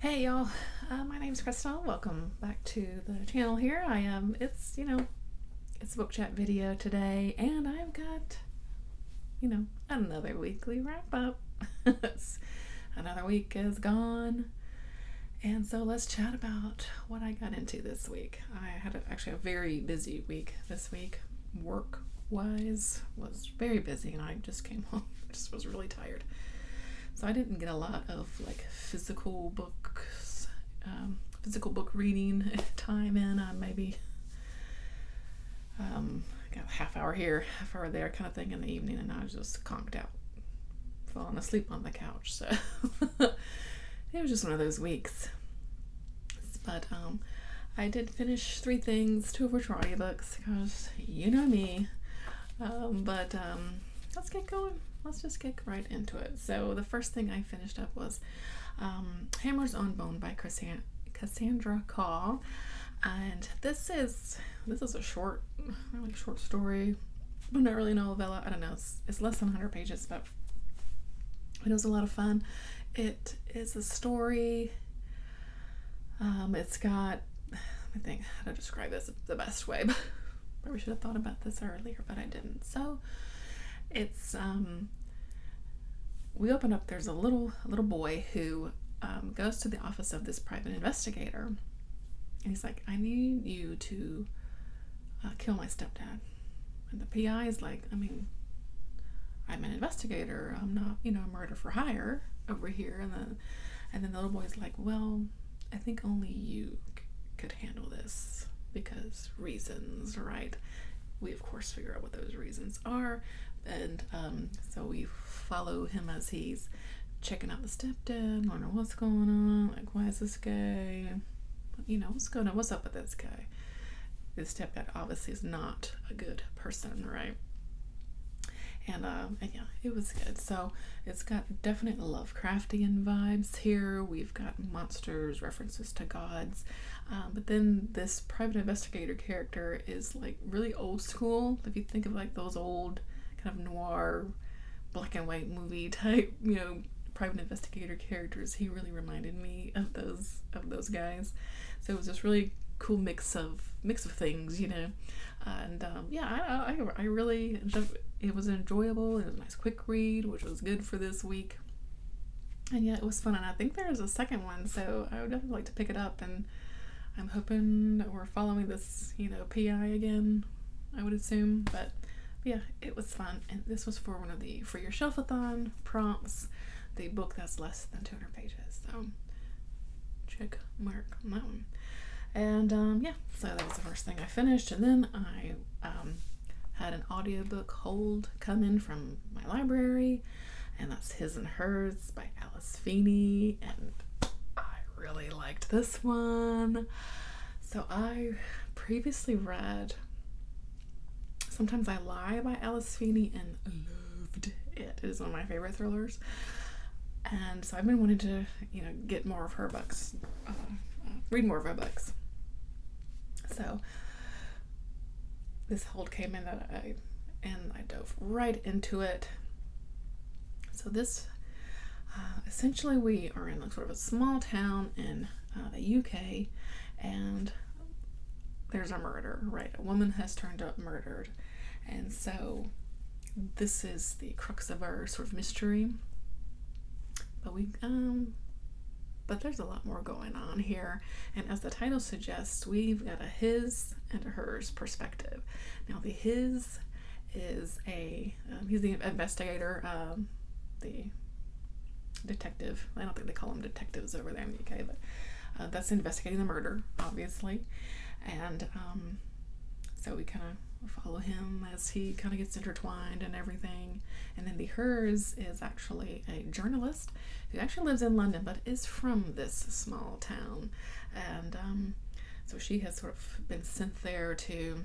Hey y'all, my name's Crystal. Welcome back to the channel here. It's a book chat video today, and I've got, another weekly wrap up. Another week is gone, and so let's chat about what I got into this week. I had actually a very busy week this week. Work wise, was very busy, and I just came home. I just was really tired. So I didn't get a lot of physical book reading time in. Maybe got a half hour here, half hour there kind of thing in the evening, and I was just conked out, falling asleep on the couch. So it was just one of those weeks. But I did finish 3 things, 2 of which were audiobooks, because you know me. But let's get going. Let's just get right into it. So the first thing I finished up was Hammers on Bone by Cassandra Caw, and this is a short story, but not really a novella. I don't know. It's less than 100 pages, but it was a lot of fun. It is a story. It's got, I think how to describe this the best way. Probably should have thought about this earlier, but I didn't. So it's we open up, there's a little boy who goes to the office of this private investigator, and he's like, I need you to kill my stepdad. And the PI is like, I'm an investigator, I'm not a murder for hire over here. And then the little boy's like, well, I think only you could handle this because reasons, right? We of course figure out what those reasons are, and so we follow him as he's checking out the stepdad, wondering what's going on, like why is this guy, what's going on, what's up with this guy. His stepdad obviously is not a good person, right? And yeah, it was good. So it's got definite Lovecraftian vibes here. We've got monsters, references to gods, but then this private investigator character is like really old school. If you think of like those old kind of noir, black and white movie type, private investigator characters, he really reminded me of those guys. So it was this really cool mix of things, and yeah, I really enjoyed. It was enjoyable. It was a nice quick read, which was good for this week. And yeah, it was fun. And I think there's a second one, so I would definitely like to pick it up. And I'm hoping that we're following this, PI again, I would assume. But yeah, it was fun. And this was for one of the For Your Shelf-a-thon prompts, the book that's less than 200 pages. So check mark on that one. And yeah, so that was the first thing I finished. And then I had an audiobook hold come in from my library, and that's His and Hers by Alice Feeney, and I really liked this one. So I previously read Sometimes I Lie by Alice Feeney and loved it. It is one of my favorite thrillers, and so I've been wanting to get more of her books, read more of her books. So this hold came in and I dove right into it. So this, essentially we are in sort of a small town in the UK, and there's a murder, right? A woman has turned up murdered, and so this is the crux of our sort of mystery. But there's a lot more going on here, and as the title suggests, we've got a his and a hers perspective. Now the his is he's the investigator, the detective. I don't think they call them detectives over there in the UK, but that's investigating the murder, obviously. And so we kind of follow him as he kind of gets intertwined and everything. And then the hers is actually a journalist who actually lives in London but is from this small town, and so she has sort of been sent there to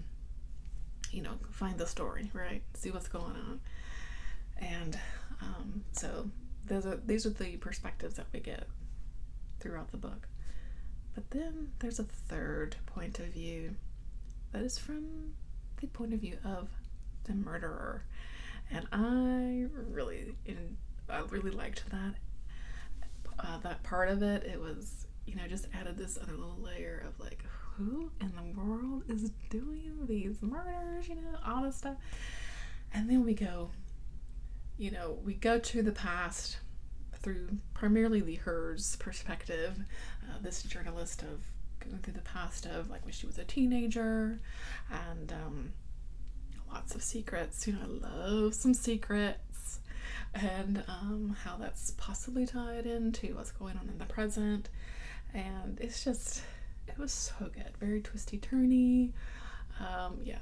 find the story, right, see what's going on. And so these are the perspectives that we get throughout the book. But then there's a third point of view that is from the point of view of the murderer, and I really liked that. that part of it, it was, just added this other little layer of like, who in the world is doing these murders, all this stuff. And then we go to the past through primarily the hers perspective, this journalist of going through the past of like when she was a teenager, and lots of secrets. I love some secrets, and how that's possibly tied into what's going on in the present. And it was so good, very twisty turny. Yeah,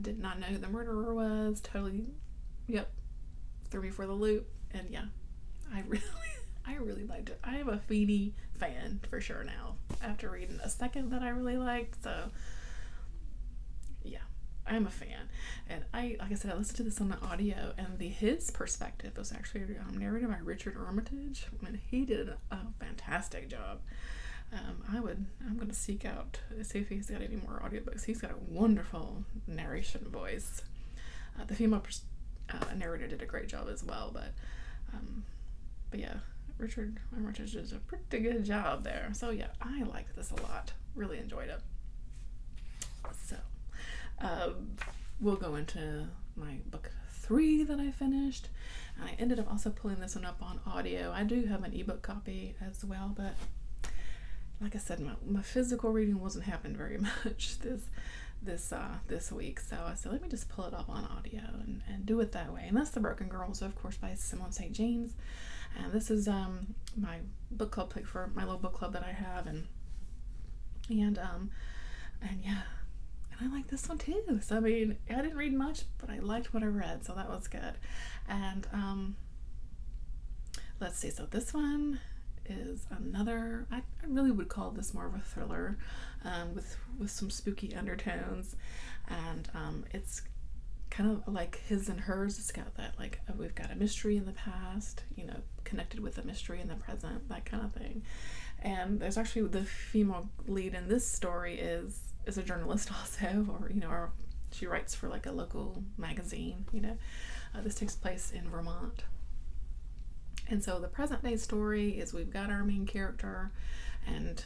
did not know who the murderer was. Totally, yep, threw me for the loop. And yeah, I really liked it. I am a Feeny fan for sure now, after reading a second that I really liked. So yeah, I'm a fan. And like I said, I listened to this on the audio, and his perspective was actually narrated by Richard Armitage. I mean, he did a fantastic job. I'm going to seek out, see if he's got any more audiobooks. He's got a wonderful narration voice. The female narrator did a great job as well, but yeah, Richard Armitage did a pretty good job there. So yeah, I liked this a lot. Really enjoyed it. So we'll go into my book 3 that I finished. I ended up also pulling this one up on audio. I do have an ebook copy as well, but like I said, my physical reading wasn't happening very much this week, so I said, let me just pull it up on audio and do it that way. And that's The Broken Girls, of course, by Simone St. James. And this is my book club pick for my little book club that I have, and yeah, and I like this one too. So I mean, I didn't read much, but I liked what I read, so that was good. And let's see. So this one is another, I really would call this more of a thriller, with some spooky undertones, and it's kind of like his and hers. It's got that like, we've got a mystery in the past, connected with a mystery in the present, that kind of thing. And there's actually the female lead in this story is a journalist also, or she writes for like a local magazine. This takes place in Vermont. And so the present day story is, we've got our main character, and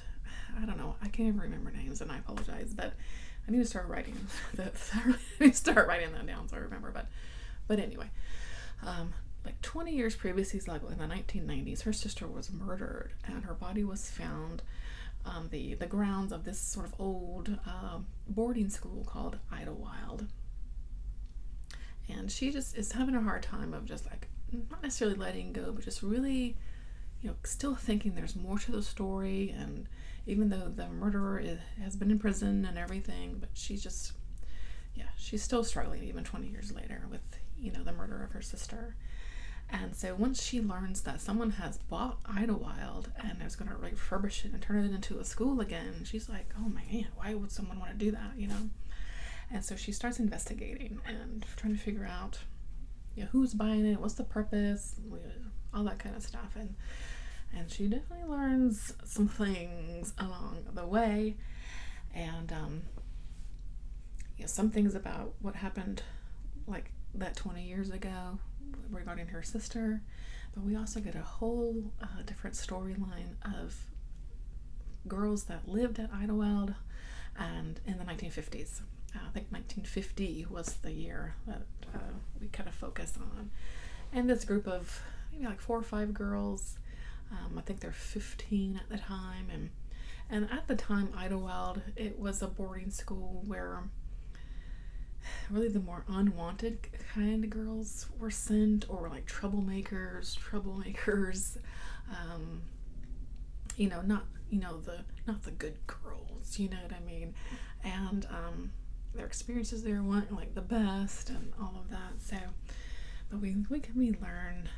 I don't know, I can't even remember names, and I apologize, but I need to start writing that down so I remember. But anyway, like 20 years previously, like in the 1990s, her sister was murdered, and her body was found on the grounds of this sort of old boarding school called Idlewild. And she just is having a hard time of just like, not necessarily letting go, but just really, still thinking there's more to the story. And even though the murderer has been in prison and everything, but she's still struggling even 20 years later with, the murder of her sister. And so once she learns that someone has bought Idlewild and is going to refurbish it and turn it into a school again, she's like, oh man, why would someone want to do that, And so she starts investigating and trying to figure out, who's buying it, what's the purpose, all that kind of stuff. And she definitely learns some things along the way. And some things about what happened like that 20 years ago regarding her sister. But we also get a whole different storyline of girls that lived at Idlewild and in the 1950s. I think 1950 was the year that we kind of focus on. And this group of maybe like 4 or 5 girls, I think they're 15 at the time. And at the time, Idlewild, it was a boarding school where really the more unwanted kind of girls were sent, or were like troublemakers, not the good girls, you know what I mean? And their experiences there weren't like the best and all of that. So, but we learn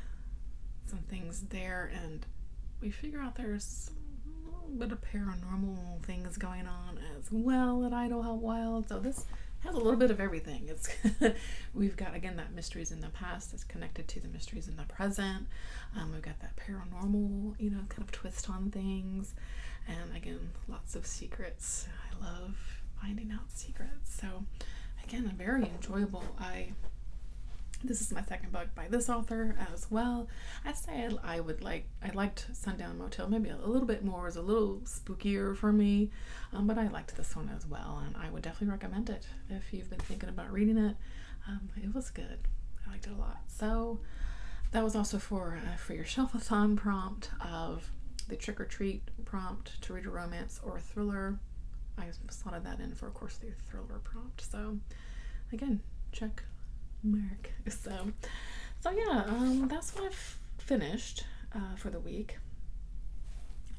some things there, and we figure out there's a little bit of paranormal things going on as well at Idlewild. So this has a little bit of everything. It's we've got, again, that mysteries in the past that's connected to the mysteries in the present. We've got that paranormal, kind of twist on things, and again, lots of secrets. I love finding out secrets. So again, very enjoyable. I This is my second book by this author as well. I say I liked Sundown Motel maybe a little bit more. It was a little spookier for me, but I liked this one as well, and I would definitely recommend it if you've been thinking about reading it. It was good. I liked it a lot. So that was also for your shelf-a-thon prompt of the trick or treat prompt to read a romance or a thriller. I slotted that in for, of course, the thriller prompt. So again, check mark. So yeah, that's what I've finished for the week.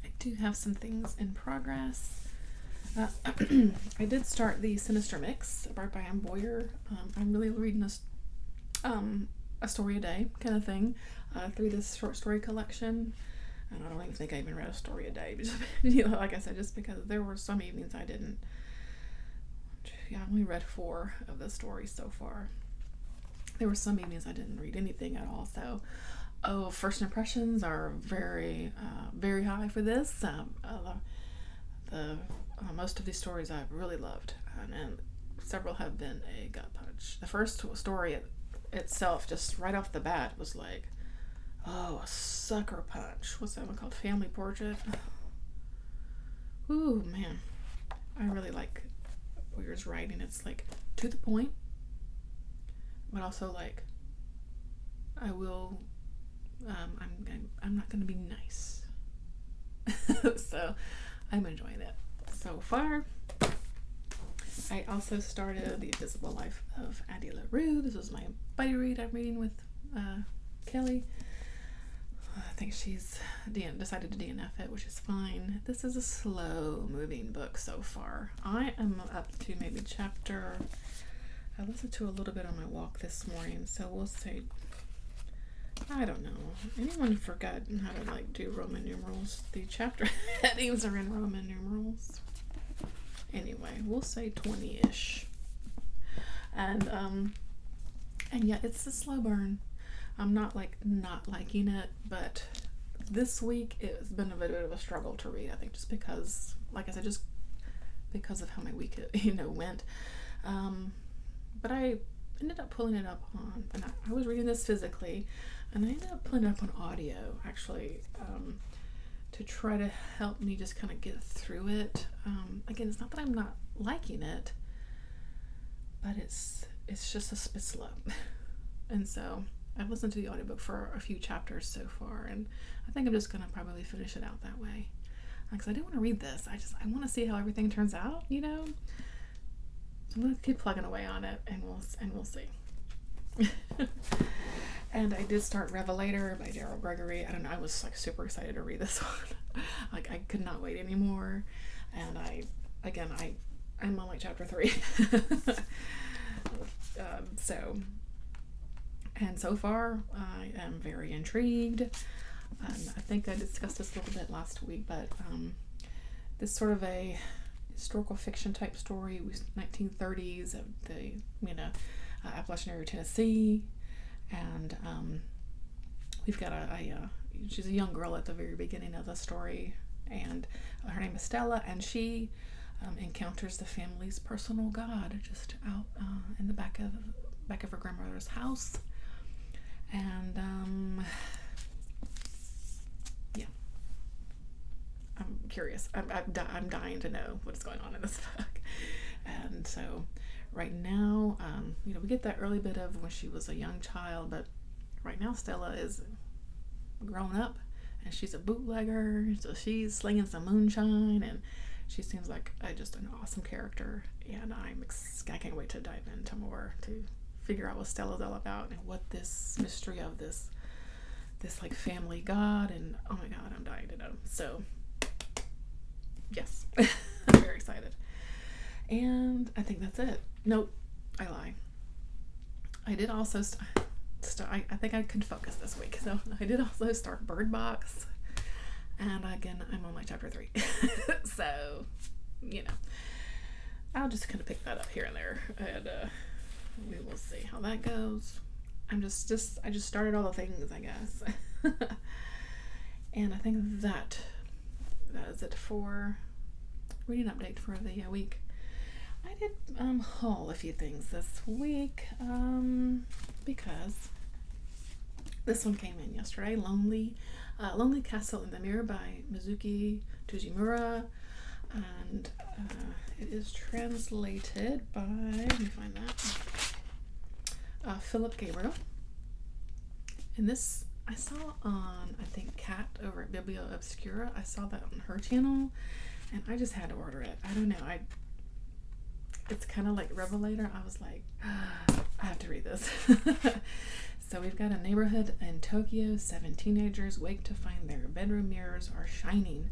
I do have some things in progress. I did start the Sinister mix by Anne Boyer. I'm really reading a story a day kind of thing through this short story collection. And I don't even think I even read a story a day, just, like I said, just because there were some evenings I didn't. Yeah, I only read 4 of the stories so far. There were some evenings I didn't read anything at all. So, first impressions are very, very high for this. Most of these stories I've really loved, and several have been a gut punch. The first story itself, just right off the bat, was like, oh, a sucker punch. What's that one called? Family Portrait. Ooh, man. I really like Boyer's writing. It's like to the point, but also like, I'm not going to be nice. So I'm enjoying it so far. I also started The Invisible Life of Addy LaRue. This was my buddy read I'm reading with Kelly. I think she's decided to DNF it, which is fine. This is a slow moving book so far. I am up to maybe I listened to a little bit on my walk this morning, so we'll say, I don't know. Anyone forgotten how to do Roman numerals? The chapter headings are in Roman numerals. Anyway, we'll say 20-ish. And yeah, it's a slow burn. I'm not liking it, but this week it's been a bit of a struggle to read. I think just because, like I said, just because of how my week went. But I ended up pulling it up on, and I was reading this physically, and I ended up pulling it up on audio actually, to try to help me just kind of get through it. Again, it's not that I'm not liking it, but it's just a bit slow. And so I've listened to the audiobook for a few chapters so far, and I think I'm just going to probably finish it out that way. Because I do want to read this. I want to see how everything turns out, So I'm going to keep plugging away on it, and we'll see. And I did start Revelator by Daryl Gregory. I don't know, I was super excited to read this one. I could not wait anymore. And I'm on chapter 3. So far I am very intrigued. I think I discussed this a little bit last week, but this sort of a historical fiction type story was 1930s of the Appalachian area, Tennessee, and we've got she's a young girl at the very beginning of the story, and her name is Stella, and she encounters the family's personal god just out in the back of her grandmother's house, and yeah, I'm curious. I'm dying to know what's going on in this book. And so right now, we get that early bit of when she was a young child, but right now Stella is grown up, and she's a bootlegger, so she's slinging some moonshine, and she seems like just an awesome character, and I can't wait to dive into more to figure out what Stella's all about and what this mystery of this family god, and oh my god, I'm dying to know. So yes, I'm very excited. And I think that's it. Nope, I lie. I did also I think I could focus this week, so I did also start Bird Box, and again, I'm on chapter 3. So I'll just kind of pick that up here and there, and we will see how that goes. I just started all the things, I guess. And I think that is it for reading update for the week. I did haul a few things this week because this one came in yesterday. Lonely Castle in the Mirror by Mizuki Tujimura, and it is translated by, let me find that, Philip Gabriel. And this I saw on, I think, Kat over at Biblio Obscura. I saw that on her channel, and I just had to order it. I don't know, it's kind of like Revelator. I was like, I have to read this. So we've got a neighborhood in Tokyo. 7 teenagers wake to find their bedroom mirrors are shining.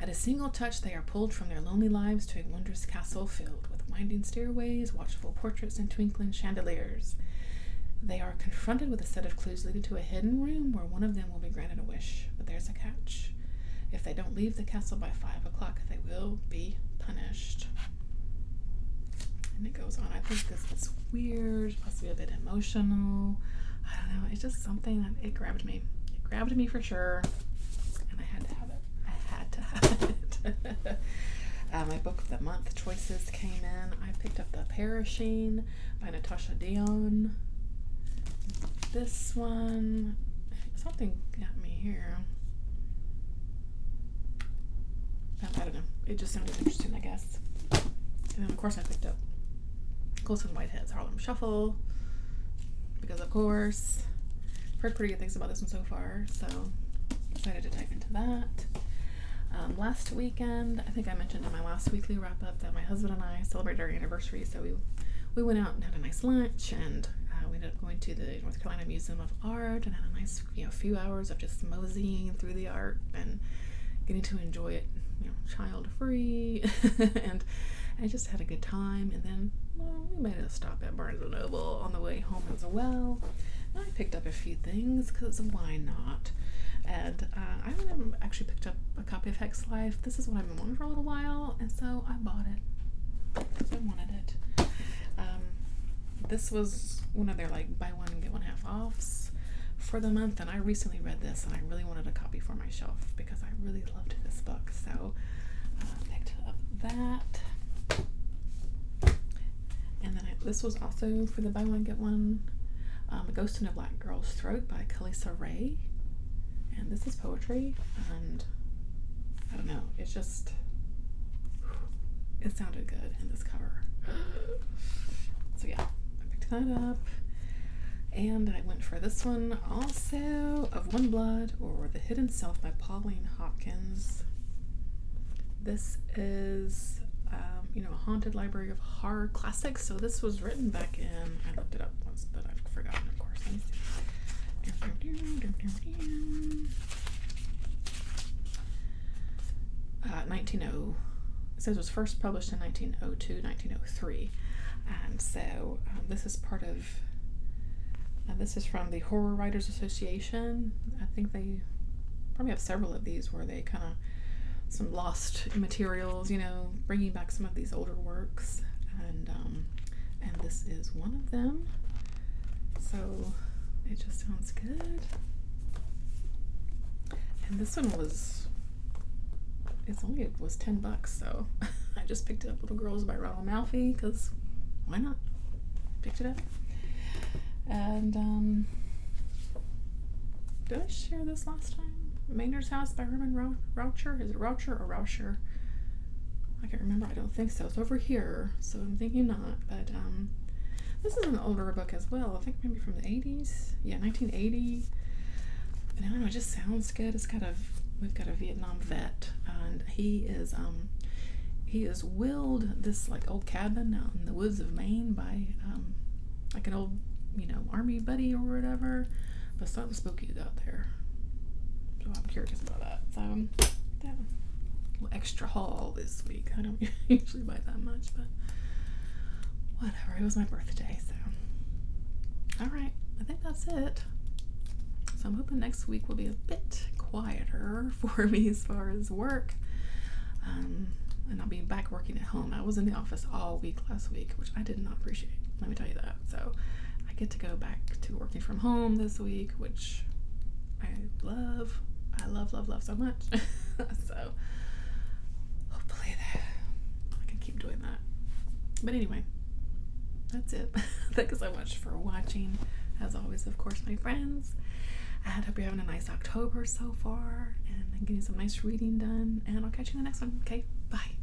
At a single touch, they are pulled from their lonely lives to a wondrous castle filled with winding stairways, watchful portraits, and twinkling chandeliers. They are confronted with a set of clues leading to a hidden room where one of them will be granted a wish. But there's a catch. If they don't leave the castle by 5 o'clock, they will be punished. And it goes on. I think this is weird, possibly a bit emotional. I don't know. It's just something that it grabbed me. It grabbed me for sure. And I had to have it. I had to have it. My book of the month choices came in. I picked up The Perishing by Natasha Dion. This one, something got me here. I don't know. It just sounded interesting, I guess. And then, of course, I picked up Whiteheads Harlem Shuffle, because, of course, I've heard pretty good things about this one so far, so excited to dive into that. Last weekend, I think I mentioned in my last weekly wrap-up that my husband and I celebrated our anniversary, so we went out and had a nice lunch, and we ended up going to the North Carolina Museum of Art and had a nice few hours of just moseying through the art and getting to enjoy it, child-free, and I just had a good time. And then we made a stop at Barnes & Noble on the way home as well. And I picked up a few things because why not? And I actually picked up a copy of Hex Life. This is what I've been wanting for a little while, and so I bought it. I wanted it. This was one of their buy one get one half offs for the month, and I recently read this and I really wanted a copy for my shelf because I really loved this book, so I picked up that. And then this was also for the buy one get one, A Ghost in a Black Girl's Throat by Kalisa Ray, and this is poetry, and I don't know, it sounded good in this cover. So yeah, I picked that up. And I went for this one also, Of One Blood, or The Hidden Self by Pauline Hopkins. This is, a haunted library of horror classics. So this was written back in, I looked it up once, but I've forgotten, of course. Let me see. 1900. It says it was first published in 1902, 1903. And so this is part of, this is from the Horror Writers Association. I think they probably have several of these where they kind of, some lost materials, bringing back some of these older works. And this is one of them. So it just sounds good. And this one was, it was $10, so I just picked it up. Little Girls by Ronald Malfi, because why not? Picked it up. And did I share this last time? Maynards House by Herman Raucher. Is it Raucher or Rauscher? I can't remember. I don't think so. It's over here, so I'm thinking not. But this is an older book as well. I think maybe from the 80s. Yeah, 1980. And I don't know, it just sounds good. We've got a Vietnam vet, and he is willed this old cabin out in the woods of Maine by an old army buddy or whatever, but something spooky is out there, so I'm curious about that. So that little extra haul this week. I don't usually buy that much, but whatever, it was my birthday, so alright, I think that's it. So I'm hoping next week will be a bit quieter for me as far as work, and I'll be back working at home. I was in the office all week last week, which I did not appreciate, let me tell you that. So I get to go back to working from home this week, which I love so much. So hopefully that I can keep doing that. But anyway, that's it. Thank you so much for watching. As always, of course, my friends. I hope you're having a nice October so far and getting some nice reading done. And I'll catch you in the next one. Okay, bye.